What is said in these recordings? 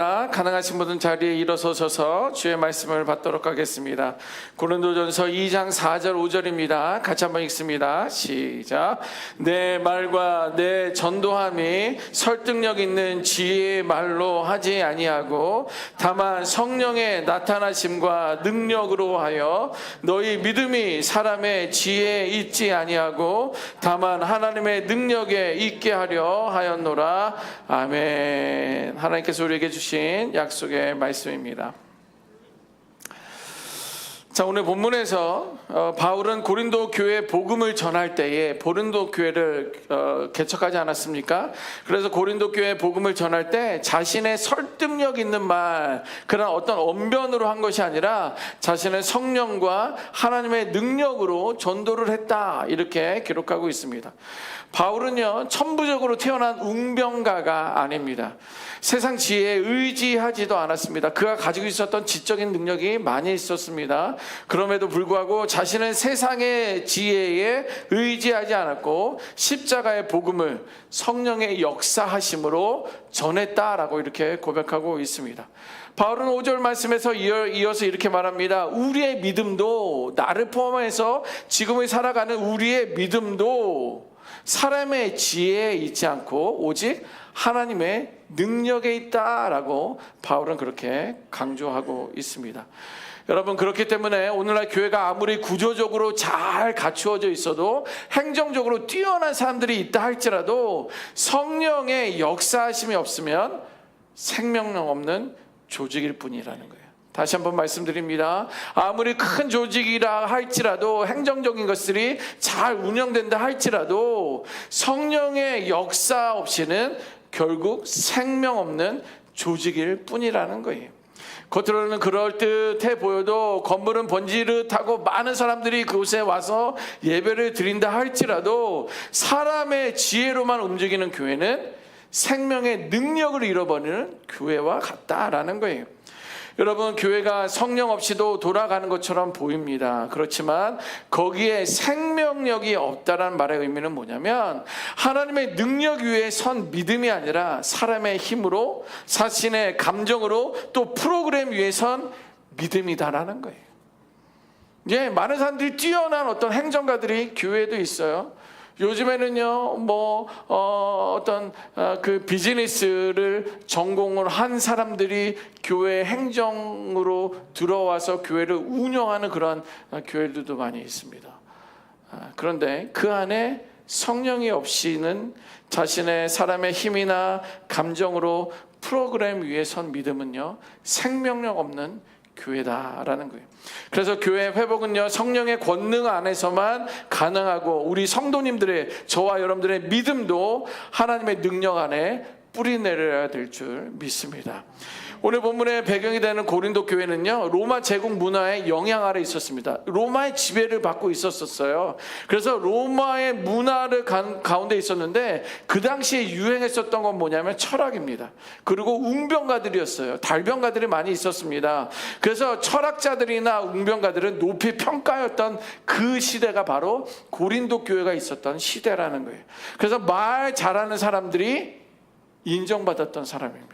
가능하신 분은 자리에 일어서셔서 주의 말씀을 받도록 하겠습니다. 고린도전서 2장 4절 5절입니다. 같이 한번 읽습니다. 시작. 내 말과 내 전도함이 설득력 있는 지혜의 말로 하지 아니하고 다만 성령의 나타나심과 능력으로 하여 너희 믿음이 사람의 지혜에 있지 아니하고 다만 하나님의 능력에 있게 하려 하였노라. 아멘. 하나님께서 우리에게 주신 약속의 말씀입니다. 자, 오늘 본문에서 바울은 고린도 교회 복음을 전할 때에 고린도 교회를 개척하지 않았습니까? 그래서 고린도 교회 복음을 전할 때 자신의 설득력 있는 말, 그런 어떤 언변으로 한 것이 아니라 자신의 성령과 하나님의 능력으로 전도를 했다, 이렇게 기록하고 있습니다. 바울은요, 천부적으로 태어난 웅병가가 아닙니다. 세상 지혜에 의지하지도 않았습니다. 그가 가지고 있었던 지적인 능력이 많이 있었습니다. 그럼에도 불구하고 자신은 세상의 지혜에 의지하지 않았고 십자가의 복음을 성령의 역사하심으로 전했다라고 이렇게 고백하고 있습니다. 바울은 5절 말씀에서 이어서 이렇게 말합니다. 우리의 믿음도, 나를 포함해서 지금을 살아가는 우리의 믿음도 사람의 지혜에 있지 않고 오직 하나님의 능력에 있다라고 바울은 그렇게 강조하고 있습니다. 여러분, 그렇기 때문에 오늘날 교회가 아무리 구조적으로 잘 갖추어져 있어도 행정적으로 뛰어난 사람들이 있다 할지라도 성령의 역사하심이 없으면 생명력 없는 조직일 뿐이라는 거예요. 다시 한번 말씀드립니다. 아무리 큰 조직이라 할지라도, 행정적인 것들이 잘 운영된다 할지라도 성령의 역사 없이는 결국 생명 없는 조직일 뿐이라는 거예요. 겉으로는 그럴듯해 보여도 건물은 번지르하고 많은 사람들이 그곳에 와서 예배를 드린다 할지라도 사람의 지혜로만 움직이는 교회는 생명의 능력을 잃어버리는 교회와 같다라는 거예요. 여러분, 교회가 성령 없이도 돌아가는 것처럼 보입니다. 그렇지만 거기에 생명력이 없다라는 말의 의미는 뭐냐면 하나님의 능력 위에 선 믿음이 아니라 사람의 힘으로, 자신의 감정으로, 또 프로그램 위에 선 믿음이다라는 거예요. 예, 많은 사람들이 뛰어난 어떤 행정가들이 교회에도 있어요. 요즘에는요, 그 비즈니스를 전공을 한 사람들이 교회 행정으로 들어와서 교회를 운영하는 그런 교회들도 많이 있습니다. 그런데 그 안에 성령이 없이는 자신의 사람의 힘이나 감정으로 프로그램 위에 선 믿음은요, 생명력 없는 교회다라는 거예요. 그래서 교회 회복은요, 성령의 권능 안에서만 가능하고 우리 성도님들의, 저와 여러분들의 믿음도 하나님의 능력 안에 뿌리 내려야 될 줄 믿습니다. 오늘 본문의 배경이 되는 고린도 교회는요, 로마 제국 문화의 영향 아래 있었습니다. 로마의 지배를 받고 있었어요. 그래서 로마의 문화를 가운데 있었는데 그 당시에 유행했었던 건 뭐냐면 철학입니다. 그리고 웅병가들이었어요. 달병가들이 많이 있었습니다. 그래서 철학자들이나 웅병가들은 높이 평가였던 그 시대가 바로 고린도 교회가 있었던 시대라는 거예요. 그래서 말 잘하는 사람들이 인정받았던 사람입니다.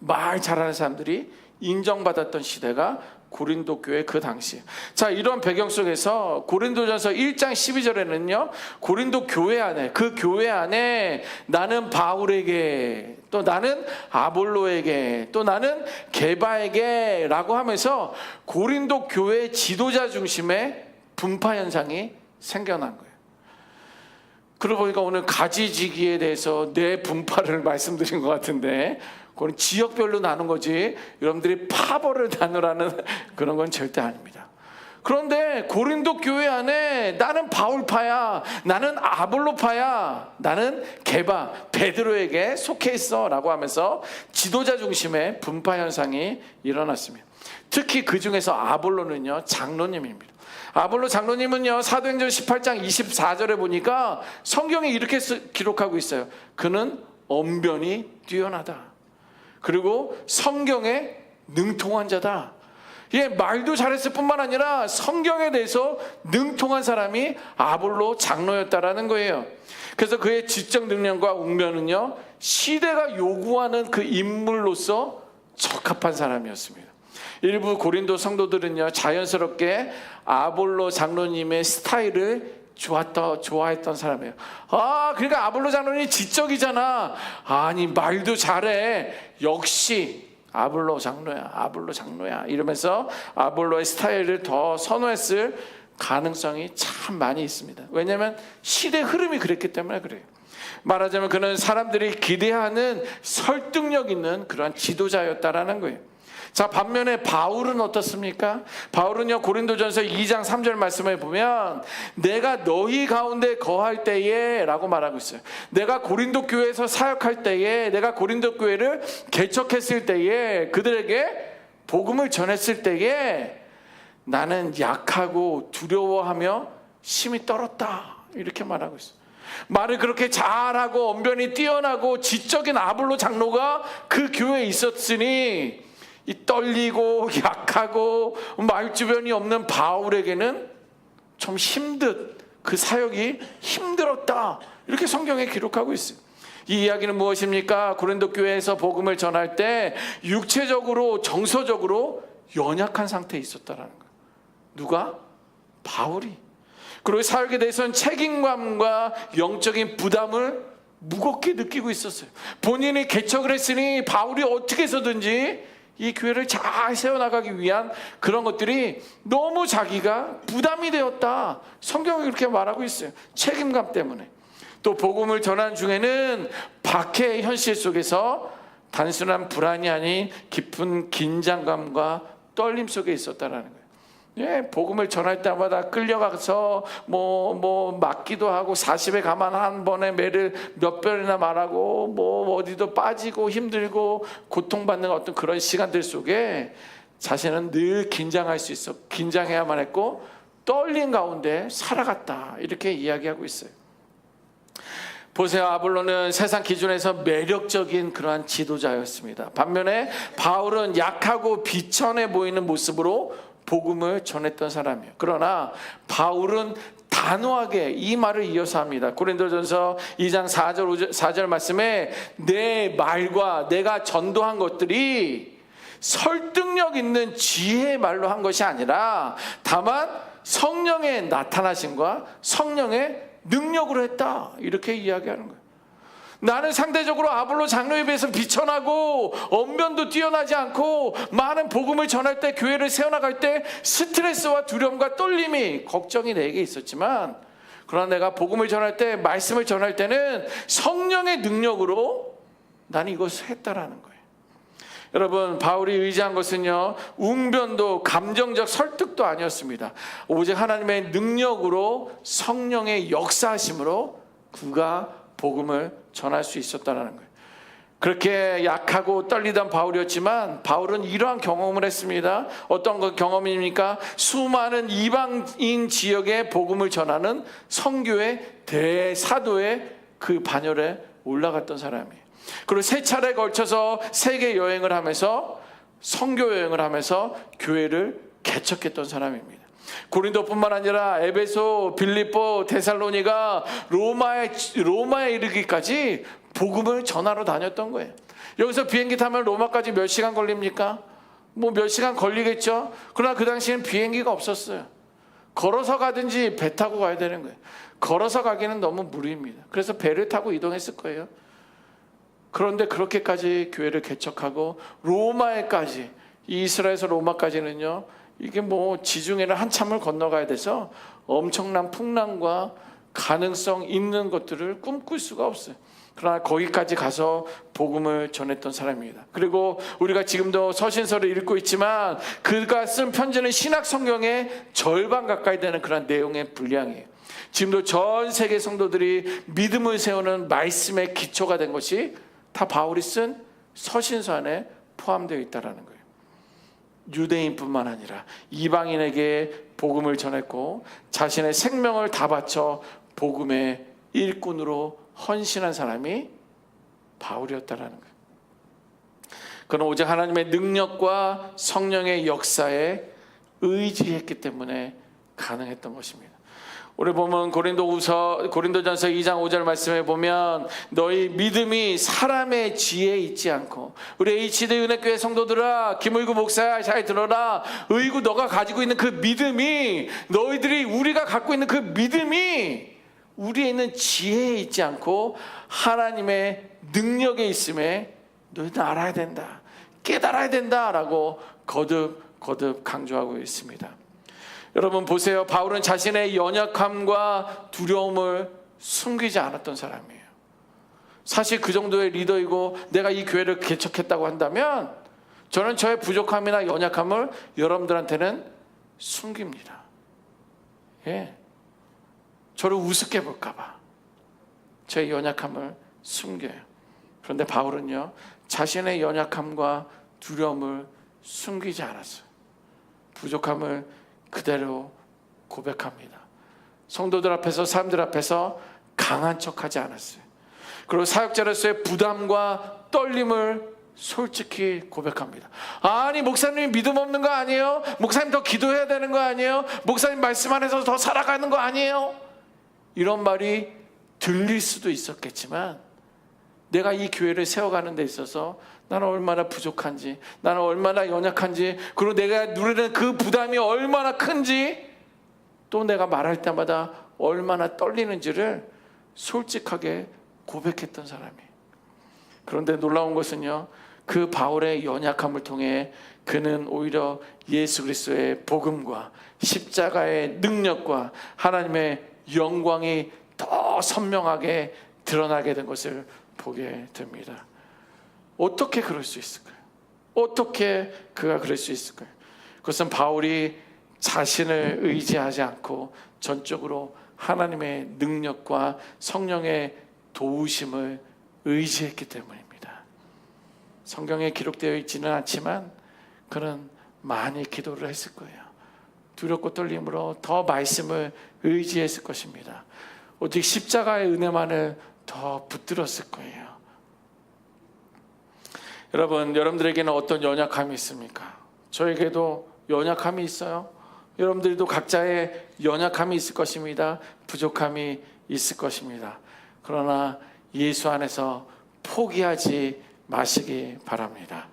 말 잘하는 사람들이 인정받았던 시대가 고린도 교회 그 당시. 자, 이런 배경 속에서 고린도전서 1장 12절에는요, 고린도 교회 안에, 그 교회 안에 나는 바울에게, 또 나는 아볼로에게, 또 나는 게바에게 라고 하면서 고린도 교회 지도자 중심의 분파 현상이 생겨난 거예요. 그러고 보니까 오늘 가지지기에 대해서 내 분파를 말씀드린 것 같은데, 그건 지역별로 나눈 거지 여러분들이 파벌을 나누라는 그런 건 절대 아닙니다. 그런데 고린도 교회 안에 나는 바울파야, 나는 아볼로파야, 나는 게바, 베드로에게 속해 있어 라고 하면서 지도자 중심의 분파 현상이 일어났습니다. 특히 그 중에서 아볼로는요, 장로님입니다. 아볼로 장로님은요, 사도행전 18장 24절에 보니까 성경에 이렇게 기록하고 있어요. 그는 언변이 뛰어나다. 그리고 성경에 능통한 자다. 예, 말도 잘했을 뿐만 아니라 성경에 대해서 능통한 사람이 아볼로 장로였다라는 거예요. 그래서 그의 지적 능력과 웅변은요, 시대가 요구하는 그 인물로서 적합한 사람이었습니다. 일부 고린도 성도들은요, 자연스럽게 아볼로 장로님의 스타일을 좋아했던 사람이에요. 그러니까 아볼로 장로님 지적이잖아. 아니, 말도 잘해. 역시 아볼로 장로야 이러면서 아볼로의 스타일을 더 선호했을 가능성이 참 많이 있습니다. 왜냐하면 시대 흐름이 그랬기 때문에 그래요. 말하자면 그는 사람들이 기대하는 설득력 있는 그러한 지도자였다라는 거예요. 자, 반면에 바울은 어떻습니까? 바울은요, 고린도전서 2장 3절 말씀을 보면 내가 너희 가운데 거할 때에 라고 말하고 있어요. 내가 고린도 교회에서 사역할 때에, 내가 고린도 교회를 개척했을 때에, 그들에게 복음을 전했을 때에 나는 약하고 두려워하며 심히 떨었다, 이렇게 말하고 있어요. 말을 그렇게 잘하고 언변이 뛰어나고 지적인 아볼로 장로가 그 교회에 있었으니 이 떨리고 약하고 말주변이 없는 바울에게는 좀 힘든, 그 사역이 힘들었다, 이렇게 성경에 기록하고 있어요. 이 이야기는 무엇입니까? 고린도 교회에서 복음을 전할 때 육체적으로 정서적으로 연약한 상태에 있었다라는 거예요. 누가? 바울이. 그리고 사역에 대해서는 책임감과 영적인 부담을 무겁게 느끼고 있었어요. 본인이 개척을 했으니 바울이 어떻게 해서든지 이 교회를 잘 세워나가기 위한 그런 것들이 너무 자기가 부담이 되었다, 성경이 그렇게 말하고 있어요. 책임감 때문에. 또 복음을 전하는 중에는 박해의 현실 속에서 단순한 불안이 아닌 깊은 긴장감과 떨림 속에 있었다라는 거예요. 예, 복음을 전할 때마다 끌려가서 맞기도 하고 40에 가만 한 번에 매를 몇 번이나 말하고 어디도 빠지고 힘들고 고통받는 어떤 그런 시간들 속에 자신은 늘 긴장할 수 있어, 긴장해야만 했고 떨린 가운데 살아갔다, 이렇게 이야기하고 있어요. 보세요, 아볼로는 세상 기준에서 매력적인 그러한 지도자였습니다. 반면에 바울은 약하고 비천해 보이는 모습으로 복음을 전했던 사람이에요. 그러나 바울은 단호하게 이 말을 이어서 합니다. 고린도전서 2장 4절 말씀에 내 말과 내가 전도한 것들이 설득력 있는 지혜의 말로 한 것이 아니라 다만 성령의 나타나심과 성령의 능력으로 했다, 이렇게 이야기하는 거예요. 나는 상대적으로 아볼로 장로에 비해서 비천하고 언변도 뛰어나지 않고 많은 복음을 전할 때, 교회를 세워나갈 때 스트레스와 두려움과 떨림이, 걱정이 내게 있었지만, 그러나 내가 복음을 전할 때, 말씀을 전할 때는 성령의 능력으로 나는 이것을 했다라는 거예요. 여러분, 바울이 의지한 것은요, 웅변도 감정적 설득도 아니었습니다. 오직 하나님의 능력으로, 성령의 역사하심으로 그가 복음을 전할 수 있었다는 거예요. 그렇게 약하고 떨리던 바울이었지만 바울은 이러한 경험을 했습니다. 어떤 경험입니까? 수많은 이방인 지역에 복음을 전하는 선교의 대사도의 그 반열에 올라갔던 사람이에요. 그리고 3차례에 걸쳐서 세계 여행을 하면서, 선교 여행을 하면서 교회를 개척했던 사람입니다. 고린도뿐만 아니라 에베소, 빌립보, 데살로니가, 로마에 이르기까지 복음을 전하러 다녔던 거예요. 여기서 비행기 타면 로마까지 몇 시간 걸립니까? 몇 시간 걸리겠죠. 그러나 그 당시에는 비행기가 없었어요. 걸어서 가든지 배 타고 가야 되는 거예요. 걸어서 가기는 너무 무리입니다. 그래서 배를 타고 이동했을 거예요. 그런데 그렇게까지 교회를 개척하고 로마에까지, 이스라엘에서 로마까지는요, 이게 지중해를 한참을 건너가야 돼서 엄청난 풍랑과 가능성 있는 것들을 꿈꿀 수가 없어요. 그러나 거기까지 가서 복음을 전했던 사람입니다. 그리고 우리가 지금도 서신서를 읽고 있지만 그가 쓴 편지는 신약 성경의 절반 가까이 되는 그런 내용의 분량이에요. 지금도 전 세계 성도들이 믿음을 세우는 말씀의 기초가 된 것이 다 바울이 쓴 서신서 안에 포함되어 있다는 거예요. 유대인뿐만 아니라 이방인에게 복음을 전했고 자신의 생명을 다 바쳐 복음의 일꾼으로 헌신한 사람이 바울이었다라는 거예요. 그는 오직 하나님의 능력과 성령의 역사에 의지했기 때문에 가능했던 것입니다. 우리 보면 고린도전서 2장 5절 말씀에 보면 너희 믿음이 사람의 지혜에 있지 않고, 우리 HD 은혜교회 성도들아, 김의구 목사 잘 들어라. 의구 너가 가지고 있는 그 믿음이, 너희들이 우리가 갖고 있는 그 믿음이 우리에 있는 지혜에 있지 않고 하나님의 능력에 있음에 너희들 알아야 된다, 깨달아야 된다라고 거듭 강조하고 있습니다. 여러분 보세요. 바울은 자신의 연약함과 두려움을 숨기지 않았던 사람이에요. 사실 그 정도의 리더이고 내가 이 교회를 개척했다고 한다면 저는 저의 부족함이나 연약함을 여러분들한테는 숨깁니다. 저를 우습게 볼까 봐 저의 연약함을 숨겨요. 그런데 바울은요, 자신의 연약함과 두려움을 숨기지 않았어요. 부족함을 그대로 고백합니다. 성도들 앞에서, 사람들 앞에서 강한 척하지 않았어요. 그리고 사역자로서의 부담과 떨림을 솔직히 고백합니다. 아니 목사님 믿음 없는 거 아니에요? 목사님 더 기도해야 되는 거 아니에요? 목사님 말씀 안에서 더 살아가는 거 아니에요? 이런 말이 들릴 수도 있었겠지만, 내가 이 교회를 세워가는 데 있어서 나는 얼마나 부족한지, 나는 얼마나 연약한지, 그리고 내가 누리는 그 부담이 얼마나 큰지, 또 내가 말할 때마다 얼마나 떨리는지를 솔직하게 고백했던 사람이에요. 그런데 놀라운 것은요, 그 바울의 연약함을 통해 그는 오히려 예수 그리스도의 복음과 십자가의 능력과 하나님의 영광이 더 선명하게 드러나게 된 것을 보게 됩니다. 어떻게 그럴 수 있을까요? 어떻게 그가 그럴 수 있을까요? 그것은 바울이 자신을 의지하지 않고 전적으로 하나님의 능력과 성령의 도우심을 의지했기 때문입니다. 성경에 기록되어 있지는 않지만 그는 많이 기도를 했을 거예요. 두렵고 떨림으로 더 말씀을 의지했을 것입니다. 오직 십자가의 은혜만을 더 붙들었을 거예요. 여러분, 여러분들에게는 어떤 연약함이 있습니까? 저에게도 연약함이 있어요. 여러분들도 각자의 연약함이 있을 것입니다. 부족함이 있을 것입니다. 그러나 예수 안에서 포기하지 마시기 바랍니다.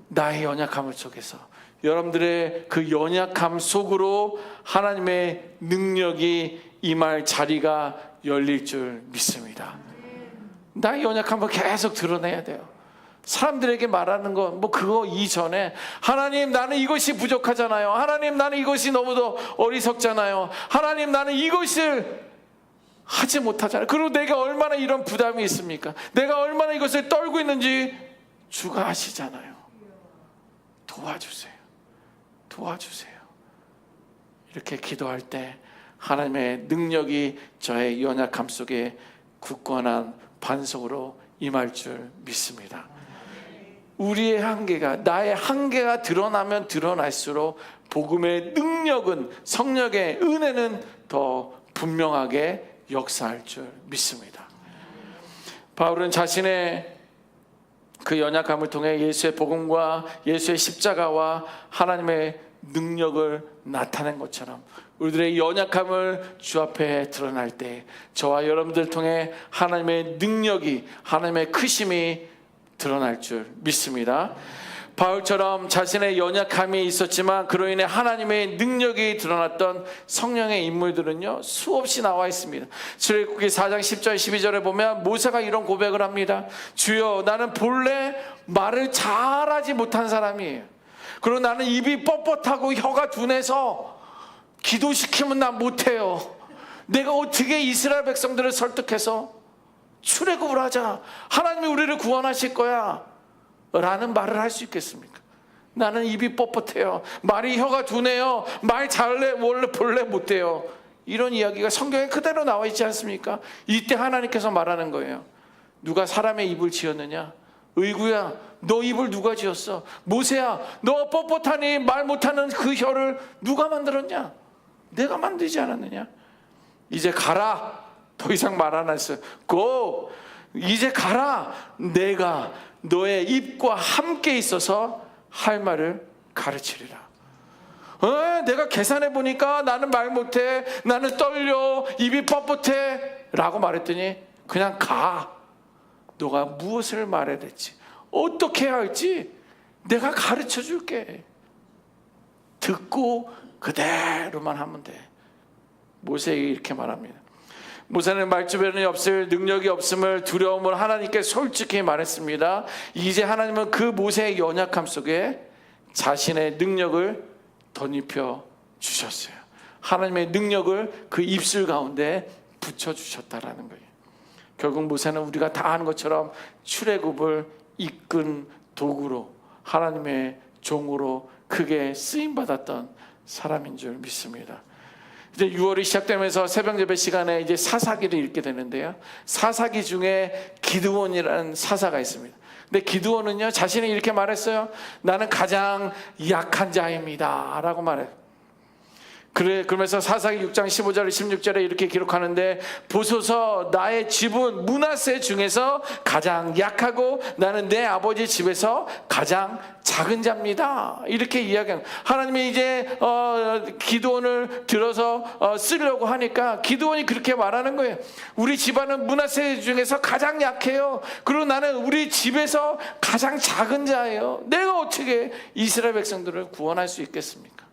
나의 연약함을 속에서, 여러분들의 그 연약함 속으로 하나님의 능력이 임할 자리가 열릴 줄 믿습니다. 나의 연약함을 계속 드러내야 돼요. 사람들에게 말하는 거 그거 이전에, 하나님 나는 이것이 부족하잖아요. 하나님 나는 이것이 너무도 어리석잖아요. 하나님 나는 이것을 하지 못하잖아요. 그리고 내가 얼마나 이런 부담이 있습니까? 내가 얼마나 이것을 떨고 있는지 주가 아시잖아요. 도와주세요. 도와주세요. 이렇게 기도할 때 하나님의 능력이 저의 연약함 속에 굳건한 반석으로 임할 줄 믿습니다. 우리의 한계가, 나의 한계가 드러나면 드러날수록 복음의 능력은, 성령의 은혜는 더 분명하게 역사할 줄 믿습니다. 바울은 자신의 그 연약함을 통해 예수의 복음과 예수의 십자가와 하나님의 능력을 나타낸 것처럼 우리들의 연약함을 주 앞에 드러날 때 저와 여러분들 통해 하나님의 능력이, 하나님의 크심이 드러날 줄 믿습니다. 바울처럼 자신의 연약함이 있었지만 그로 인해 하나님의 능력이 드러났던 성령의 인물들은요, 수없이 나와 있습니다. 출애굽기 4장 10절 12절에 보면 모세가 이런 고백을 합니다. 주여, 나는 본래 말을 잘하지 못한 사람이에요. 그리고 나는 입이 뻣뻣하고 혀가 둔해서 기도시키면 나 못해요. 내가 어떻게 이스라엘 백성들을 설득해서 출애굽을 하자, 하나님이 우리를 구원하실 거야 라는 말을 할 수 있겠습니까? 나는 입이 뻣뻣해요. 말이 혀가 둔해요. 말 잘래 원래 본래 못해요. 이런 이야기가 성경에 그대로 나와 있지 않습니까? 이때 하나님께서 말하는 거예요. 누가 사람의 입을 지었느냐? 의구야, 너 입을 누가 지었어? 모세야, 너 뻣뻣하니 말 못하는 그 혀를 누가 만들었냐? 내가 만들지 않았느냐? 이제 가라. 더 이상 말 안 했어요. Go. 이제 가라. 내가 너의 입과 함께 있어서 할 말을 가르치리라. 내가 계산해 보니까 나는 말 못해, 나는 떨려, 입이 뻣뻣해 라고 말했더니 그냥 가. 너가 무엇을 말해야 될지, 어떻게 해야 할지 내가 가르쳐 줄게. 듣고 그대로만 하면 돼. 모세에게 이렇게 말합니다. 모세는 말주변이 없을 능력이 없음을, 두려움을 하나님께 솔직히 말했습니다. 이제 하나님은 그 모세의 연약함 속에 자신의 능력을 덧입혀 주셨어요. 하나님의 능력을 그 입술 가운데 붙여주셨다라는 거예요. 결국 모세는 우리가 다 아는 것처럼 출애굽을 이끈 도구로, 하나님의 종으로 크게 쓰임받았던 사람인 줄 믿습니다. 이제 6월이 시작되면서 새벽 예배 시간에 이제 사사기를 읽게 되는데요. 사사기 중에 기드온이라는 사사가 있습니다. 근데 기드온은요, 자신이 이렇게 말했어요. 나는 가장 약한 자입니다 라고 말해요. 그러면서 사사기 6장 15절 16절에 이렇게 기록하는데, 보소서 나의 집은 므낫세 중에서 가장 약하고 나는 내 아버지 집에서 가장 작은 자입니다. 이렇게 이야기합니다. 하나님이 이제 기드온을 들어서 쓰려고 하니까 기드온이 그렇게 말하는 거예요. 우리 집안은 므낫세 중에서 가장 약해요. 그리고 나는 우리 집에서 가장 작은 자예요. 내가 어떻게 이스라엘 백성들을 구원할 수 있겠습니까?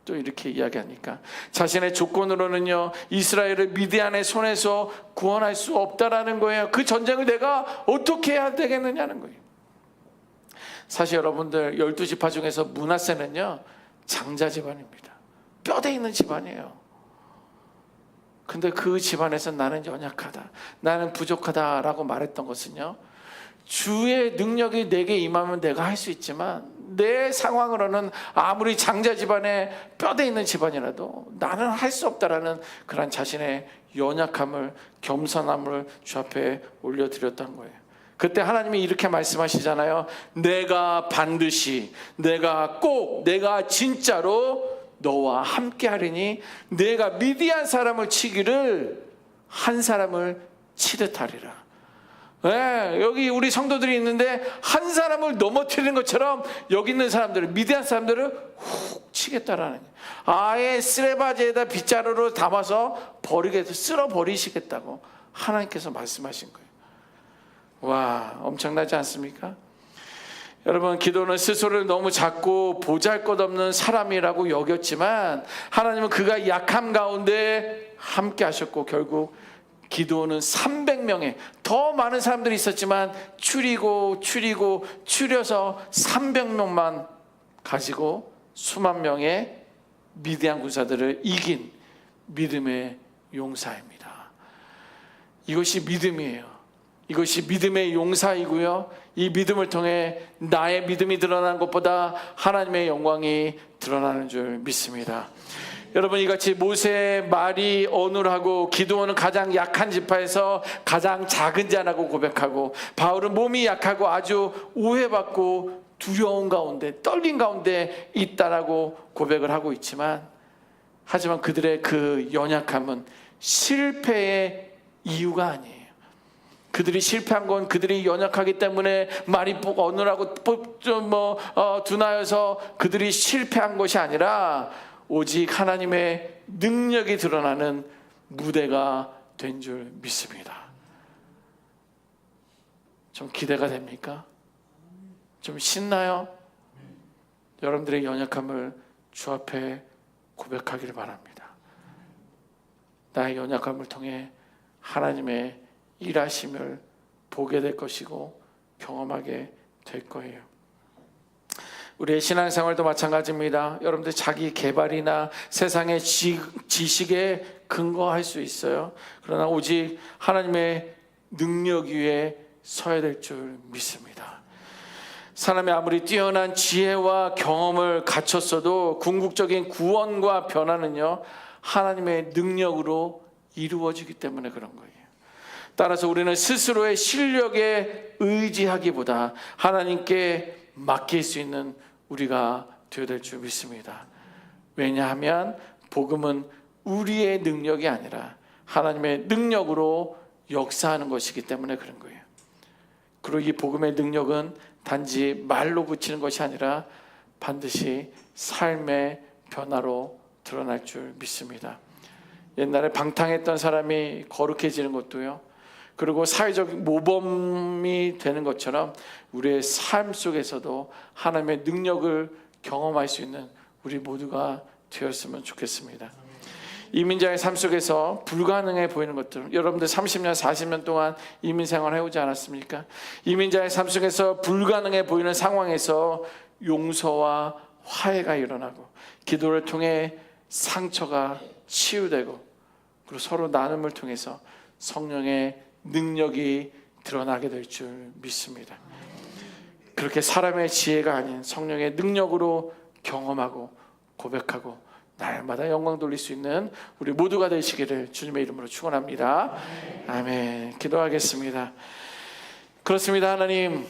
또 이렇게 이야기하니까 자신의 조건으로는요, 이스라엘을 미디안의 손에서 구원할 수 없다라는 거예요. 그 전쟁을 내가 어떻게 해야 되겠느냐는 거예요. 사실 여러분들 12지파 중에서 므낫세는요, 장자 집안입니다. 뼈대 있는 집안이에요. 근데 그 집안에서 나는 연약하다, 나는 부족하다라고 말했던 것은요, 주의 능력이 내게 임하면 내가 할 수 있지만 내 상황으로는 아무리 장자 집안에 뼈대 있는 집안이라도 나는 할 수 없다라는 그런 자신의 연약함을, 겸손함을 주 앞에 올려드렸던 거예요. 그때 하나님이 이렇게 말씀하시잖아요. 내가 반드시, 내가 꼭, 내가 진짜로 너와 함께 하리니 내가 미디안 사람을 치기를 한 사람을 치듯 하리라. 네, 여기 우리 성도들이 있는데 한 사람을 넘어뜨리는 것처럼 여기 있는 사람들을, 미디안 사람들을 훅 치겠다라는 거예요. 아예 쓰레바지에다 빗자루로 담아서 버리겠다, 쓸어 버리시겠다고 하나님께서 말씀하신 거예요. 와, 엄청나지 않습니까? 여러분, 기도는 스스로를 너무 작고 보잘것없는 사람이라고 여겼지만 하나님은 그가 약함 가운데 함께 하셨고, 결국 기도는 300명의 더 많은 사람들이 있었지만 줄여서 300명만 가지고 수만 명의 미디안 군사들을 이긴 믿음의 용사입니다. 이것이 믿음이에요. 이것이 믿음의 용사이고요, 이 믿음을 통해 나의 믿음이 드러나는 것보다 하나님의 영광이 드러나는 줄 믿습니다. 여러분, 이같이 모세의 말이 어눌하고 기드온은 가장 약한 지파에서 가장 작은 자라고 고백하고, 바울은 몸이 약하고 아주 오해받고 두려운 가운데, 떨린 가운데 있다라고 고백을 하고 있지만, 하지만 그들의 그 연약함은 실패의 이유가 아니에요. 그들이 실패한 건 그들이 연약하기 때문에, 말이 어눌하고 둔하여서 그들이 실패한 것이 아니라 오직 하나님의 능력이 드러나는 무대가 된 줄 믿습니다. 좀 기대가 됩니까? 좀 신나요? 여러분들의 연약함을 주 앞에 고백하기를 바랍니다. 나의 연약함을 통해 하나님의 일하심을 보게 될 것이고 경험하게 될 거예요. 우리의 신앙생활도 마찬가지입니다. 여러분들 자기 개발이나 세상의 지식에 근거할 수 있어요. 그러나 오직 하나님의 능력 위에 서야 될 줄 믿습니다. 사람이 아무리 뛰어난 지혜와 경험을 갖췄어도 궁극적인 구원과 변화는요, 하나님의 능력으로 이루어지기 때문에 그런 거예요. 따라서 우리는 스스로의 실력에 의지하기보다 하나님께 맡길 수 있는 우리가 되어야 될 줄 믿습니다. 왜냐하면 복음은 우리의 능력이 아니라 하나님의 능력으로 역사하는 것이기 때문에 그런 거예요. 그리고 이 복음의 능력은 단지 말로 붙이는 것이 아니라 반드시 삶의 변화로 드러날 줄 믿습니다. 옛날에 방탕했던 사람이 거룩해지는 것도요, 그리고 사회적 모범이 되는 것처럼 우리의 삶 속에서도 하나님의 능력을 경험할 수 있는 우리 모두가 되었으면 좋겠습니다. 이민자의 삶 속에서 불가능해 보이는 것들, 여러분들 30년 40년 동안 이민 생활을 해오지 않았습니까? 이민자의 삶 속에서 불가능해 보이는 상황에서 용서와 화해가 일어나고 기도를 통해 상처가 치유되고 그리고 서로 나눔을 통해서 성령의 능력이 드러나게 될 줄 믿습니다. 그렇게 사람의 지혜가 아닌 성령의 능력으로 경험하고 고백하고 날마다 영광 돌릴 수 있는 우리 모두가 되시기를 주님의 이름으로 축원합니다. 아멘. 기도하겠습니다. 그렇습니다. 하나님,